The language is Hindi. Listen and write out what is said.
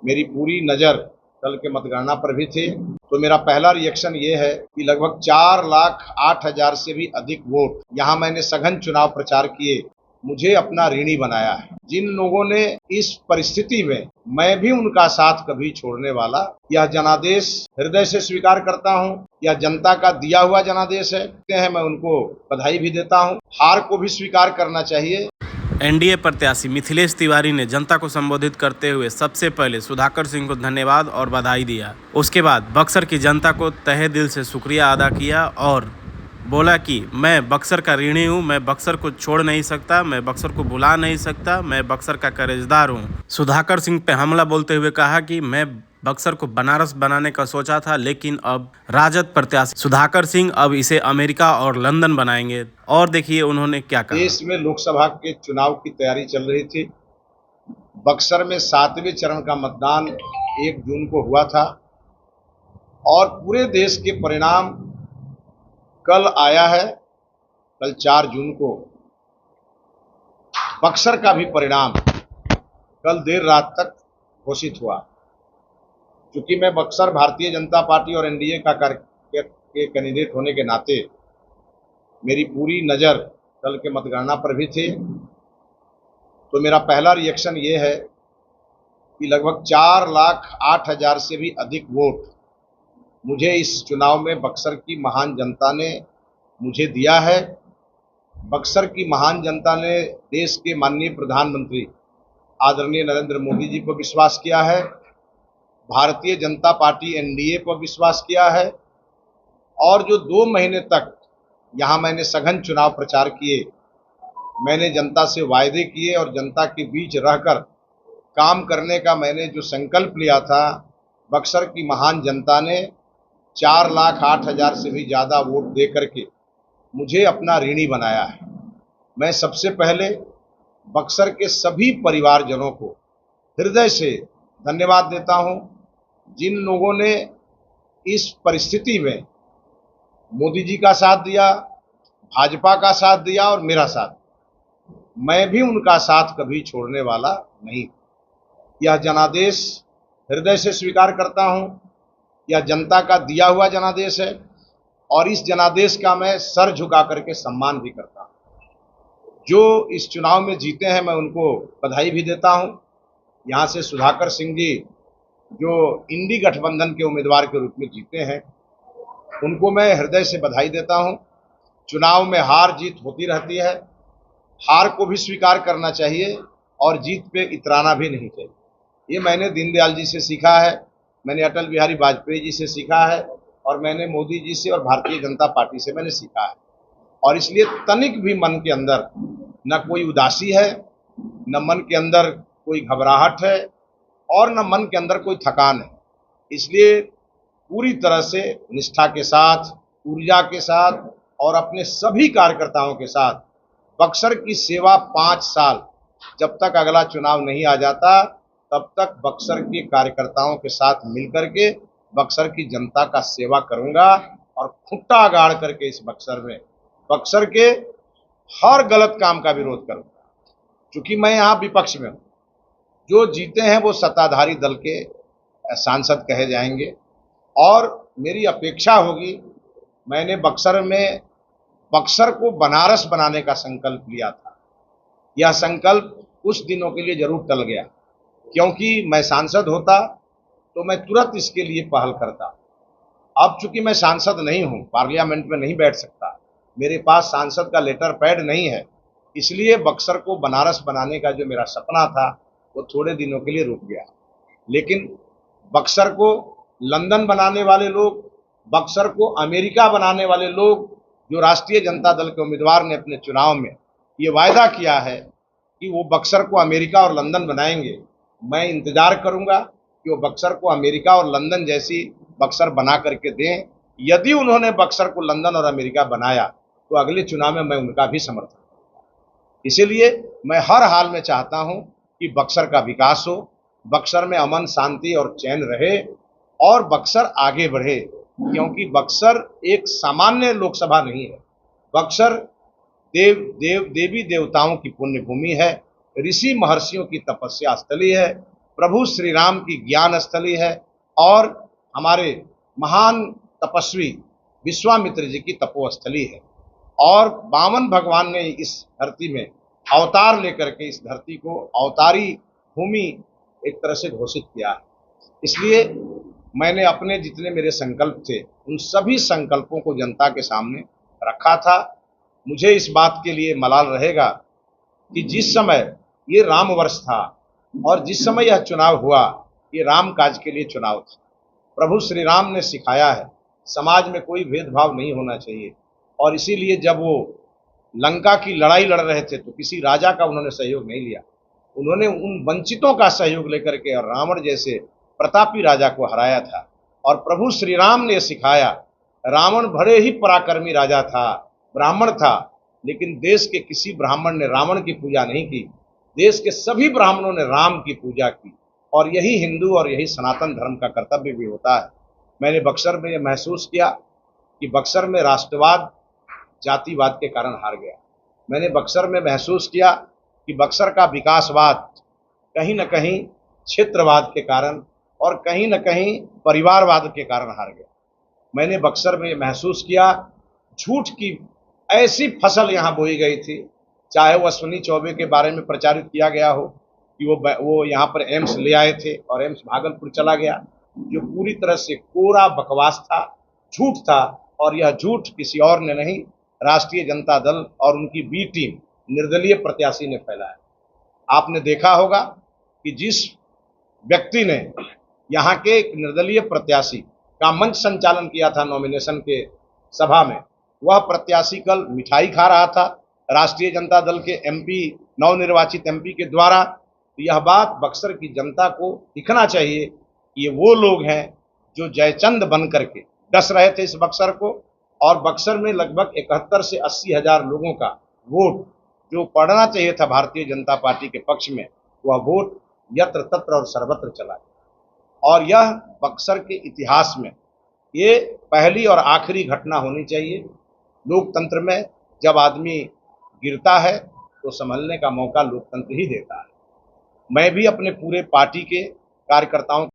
मेरी पूरी नज़र कल के मतगणना पर भी थी। तो मेरा पहला रिएक्शन ये है कि लगभग 4,08,000 से भी अधिक वोट यहाँ मैंने सघन चुनाव प्रचार किए, मुझे अपना ऋणी बनाया है। जिन लोगों ने इस परिस्थिति में, मैं भी उनका साथ कभी छोड़ने वाला यह जनादेश हृदय से स्वीकार करता हूं। यह जनता का दिया हुआ जनादेश है, मैं उनको बधाई भी देता हूं। हार को भी स्वीकार करना चाहिए। एनडीए प्रत्याशी मिथिलेश तिवारी ने जनता को संबोधित करते हुए सबसे पहले सुधाकर सिंह को धन्यवाद और बधाई दिया। उसके बाद बक्सर की जनता को तहे दिल से शुक्रिया अदा किया और बोला कि मैं बक्सर का ऋणी हूँ, मैं बक्सर को छोड़ नहीं सकता, मैं बक्सर को भुला नहीं सकता, मैं बक्सर का कर्जदार हूँ। सुधाकर सिंह पे हमला बोलते हुए कहा कि मैं बक्सर को बनारस बनाने का सोचा था, लेकिन अब राजद प्रत्याशी सुधाकर सिंह अब इसे अमेरिका और लंदन बनाएंगे। और देखिए उन्होंने क्या कहा। देश में लोकसभा के चुनाव की तैयारी चल रही थी। बक्सर में 7वें चरण का मतदान 1 जून को हुआ था और पूरे देश के परिणाम कल आया है। कल 4 जून को बक्सर का भी परिणाम कल देर रात तक घोषित हुआ। क्योंकि मैं बक्सर भारतीय जनता पार्टी और एनडीए का के कैंडिडेट होने के नाते मेरी पूरी नज़र कल के मतगणना पर भी थी। तो मेरा पहला रिएक्शन ये है कि लगभग 4,08,000 से भी अधिक वोट मुझे इस चुनाव में बक्सर की महान जनता ने मुझे दिया है। बक्सर की महान जनता ने देश के माननीय प्रधानमंत्री आदरणीय नरेंद्र मोदी जी पर विश्वास किया है, भारतीय जनता पार्टी एनडीए पर विश्वास किया है और जो 2 महीने तक यहाँ मैंने सघन चुनाव प्रचार किए, मैंने जनता से वायदे किए और जनता के बीच रहकर काम करने का मैंने जो संकल्प लिया था, बक्सर की महान जनता ने 4,08,000 से भी ज़्यादा वोट दे करके मुझे अपना ऋणी बनाया है। मैं सबसे पहले बक्सर के सभी परिवारजनों को हृदय से धन्यवाद देता हूं, जिन लोगों ने इस परिस्थिति में मोदी जी का साथ दिया, भाजपा का साथ दिया और मेरा साथ। मैं भी उनका साथ कभी छोड़ने वाला नहीं। यह जनादेश हृदय से स्वीकार करता हूं। यह जनता का दिया हुआ जनादेश है और इस जनादेश का मैं सर झुका करके सम्मान भी करता हूं। जो इस चुनाव में जीते हैं, मैं उनको बधाई भी देता हूं। यहाँ से सुधाकर सिंह जी जो इंडी गठबंधन के उम्मीदवार के रूप में जीते हैं, उनको मैं हृदय से बधाई देता हूं। चुनाव में हार जीत होती रहती है, हार को भी स्वीकार करना चाहिए और जीत पे इतराना भी नहीं चाहिए। ये मैंने दीनदयाल जी से सीखा है, मैंने अटल बिहारी वाजपेयी जी से सीखा है और मैंने मोदी जी से और भारतीय जनता पार्टी से मैंने सीखा है। और इसलिए तनिक भी मन के अंदर न कोई उदासी है, न मन के अंदर कोई घबराहट है और न मन के अंदर कोई थकान है। इसलिए पूरी तरह से निष्ठा के साथ, ऊर्जा के साथ और अपने सभी कार्यकर्ताओं के साथ बक्सर की सेवा 5 साल, जब तक अगला चुनाव नहीं आ जाता तब तक बक्सर के कार्यकर्ताओं के साथ मिलकर के बक्सर की जनता का सेवा करूंगा और खुट्टा गाड़ करके इस बक्सर में बक्सर के हर गलत काम का विरोध करूंगा। क्योंकि मैं यहाँ विपक्ष में हूँ, जो जीते हैं वो सत्ताधारी दल के सांसद कहे जाएंगे और मेरी अपेक्षा होगी। मैंने बक्सर को बनारस बनाने का संकल्प लिया था। यह संकल्प कुछ दिनों के लिए जरूर टल गया, क्योंकि मैं सांसद होता तो मैं तुरंत इसके लिए पहल करता। अब चूंकि मैं सांसद नहीं हूं, पार्लियामेंट में नहीं बैठ सकता, मेरे पास सांसद का लेटर पैड नहीं है, इसलिए बक्सर को बनारस बनाने का जो मेरा सपना था वो थोड़े दिनों के लिए रुक गया। लेकिन बक्सर को लंदन बनाने वाले लोग, बक्सर को अमेरिका बनाने वाले लोग, जो राष्ट्रीय जनता दल के उम्मीदवार ने अपने चुनाव में ये वायदा किया है कि वो बक्सर को अमेरिका और लंदन बनाएंगे, मैं इंतजार करूंगा कि वो बक्सर को अमेरिका और लंदन जैसी बक्सर बना करके दें। यदि उन्होंने बक्सर को लंदन और अमेरिका बनाया तो अगले चुनाव में मैं उनका भी समर्थन करूंगा। इसीलिए मैं हर हाल में चाहता हूं कि बक्सर का विकास हो, बक्सर में अमन शांति और चैन रहे और बक्सर आगे बढ़े, क्योंकि बक्सर एक सामान्य लोकसभा नहीं है। बक्सर देवी देवताओं की पुण्य भूमि है, ऋषि महर्षियों की तपस्या स्थली है प्रभु श्री राम की ज्ञान स्थली है और हमारे महान तपस्वी विश्वामित्र जी की तपोस्थली है। और वामन भगवान ने इस धरती में अवतार लेकर के इस धरती को अवतारी भूमि एक तरह से घोषित किया है। इसलिए मैंने अपने जितने मेरे संकल्प थे उन सभी संकल्पों को जनता के सामने रखा था। मुझे इस बात के लिए मलाल रहेगा कि जिस समय ये राम वर्ष था और जिस समय यह चुनाव हुआ, ये राम काज के लिए चुनाव था। प्रभु श्री राम ने सिखाया है समाज में कोई भेदभाव नहीं होना चाहिए, और इसीलिए जब वो लंका की लड़ाई लड़ रहे थे तो किसी राजा का उन्होंने सहयोग नहीं लिया। उन्होंने उन वंचितों का सहयोग लेकर के और रावण जैसे प्रतापी राजा को हराया था। और प्रभु श्री राम ने सिखाया, रावण बड़े ही पराक्रमी राजा था, ब्राह्मण था, लेकिन देश के किसी ब्राह्मण ने रावण की पूजा नहीं की। देश के सभी ब्राह्मणों ने राम की पूजा की, और यही हिंदू और यही सनातन धर्म का कर्तव्य भी होता है। मैंने बक्सर में ये महसूस किया कि बक्सर में राष्ट्रवाद जातिवाद के कारण हार गया। मैंने बक्सर में महसूस किया कि बक्सर का विकासवाद कहीं न कहीं क्षेत्रवाद के कारण और कहीं न कहीं परिवारवाद के कारण हार गया। मैंने बक्सर में महसूस किया झूठ की ऐसी फसल यहाँ बोई गई थी, चाहे वो अश्विनी चौबे के बारे में प्रचारित किया गया हो कि वो यहाँ पर एम्स ले आए थे और एम्स भागलपुर चला गया, जो पूरी तरह से कोरा बकवास था, झूठ था। और यह झूठ किसी और ने नहीं, राष्ट्रीय जनता दल और उनकी बी टीम निर्दलीय प्रत्याशी ने फैलाया। आपने देखा होगा कि जिस व्यक्ति ने यहाँ के एक निर्दलीय प्रत्याशी का मंच संचालन किया था नॉमिनेशन के सभा में, वह प्रत्याशी कल मिठाई खा रहा था राष्ट्रीय जनता दल के एमपी, नवनिर्वाचित एमपी के द्वारा। तो यह बात बक्सर की जनता को दिखना चाहिए कि ये वो लोग हैं जो जयचंद बन करके डस रहे थे इस बक्सर को, और बक्सर में लगभग 71 से 80 हजार लोगों का वोट जो पड़ना चाहिए था भारतीय जनता पार्टी के पक्ष में, वह वोट यत्र तत्र और सर्वत्र चला गया। और यह बक्सर के इतिहास में ये पहली और आखिरी घटना होनी चाहिए। लोकतंत्र में जब आदमी गिरता है तो संभलने का मौका लोकतंत्र ही देता है। मैं भी अपने पूरे पार्टी के कार्यकर्ताओं